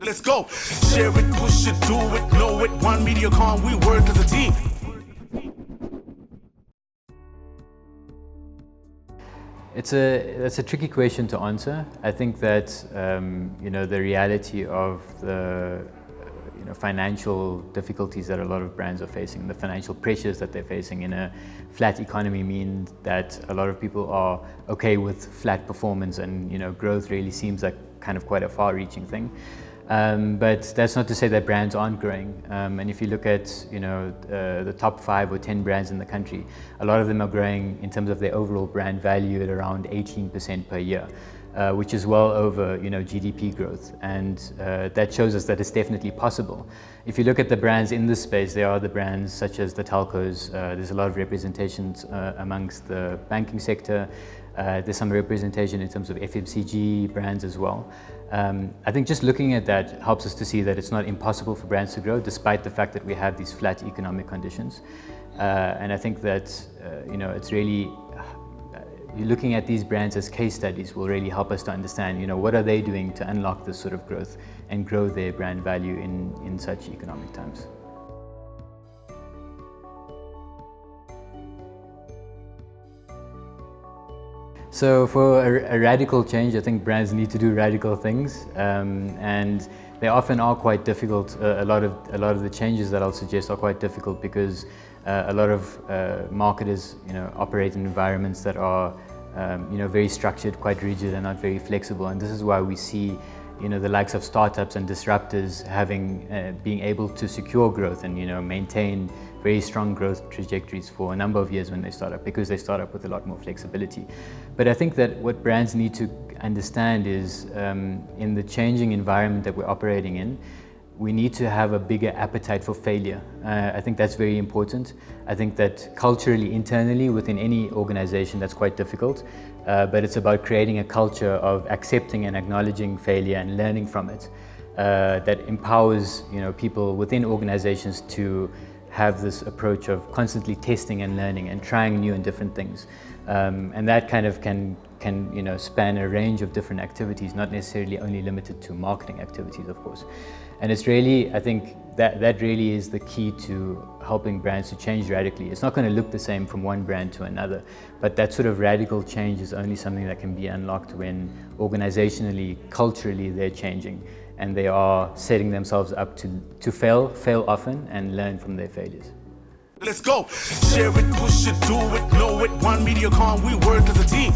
Let's go. Share it, push it, do it, know it. One MediaCom, we work as a team. That's a tricky question to answer. I think that the reality of the financial difficulties that a lot of brands are facing, the financial pressures that they're facing in a flat economy mean that a lot of people are okay with flat performance, and growth really seems like kind of quite a far-reaching thing. But that's not to say that brands aren't growing. And if you look at the top 5 or 10 brands in the country, a lot of them are growing in terms of their overall brand value at around 18% per year, which is well over GDP growth, and that shows us that it's definitely possible. If you look at the brands in this space, there are the brands such as the telcos. There's a lot of representations amongst the banking sector. There's some representation in terms of FMCG brands as well. I think just looking at that helps us to see that it's not impossible for brands to grow, despite the fact that we have these flat economic conditions. And I think that it's really you're looking at these brands as case studies will really help us to understand what are they doing to unlock this sort of growth and grow their brand value in such economic times. So for a radical change, I think brands need to do radical things, and they often are quite difficult. A lot of the changes that I'll suggest are quite difficult because a lot of marketers operate in environments that are very structured, quite rigid, and not very flexible. And this is why we see the likes of startups and disruptors being able to secure growth and maintain very strong growth trajectories for a number of years when they start up, because they start up with a lot more flexibility. But I think that what brands need to understand is in the changing environment that we're operating in, we need to have a bigger appetite for failure. I think that's very important. I think that culturally, internally, within any organization, that's quite difficult. But it's about creating a culture of accepting and acknowledging failure and learning from it that empowers people within organizations to have this approach of constantly testing and learning and trying new and different things. And that kind of can span a range of different activities, not necessarily only limited to marketing activities, of course. And it's really, I think, that really is the key to helping brands to change radically. It's not going to look the same from one brand to another, but that sort of radical change is only something that can be unlocked when organizationally, culturally, they're changing and they are setting themselves up to fail often, and learn from their failures. Let's go. Share it, push it, do it, know it. One MediaCom, we work as a team.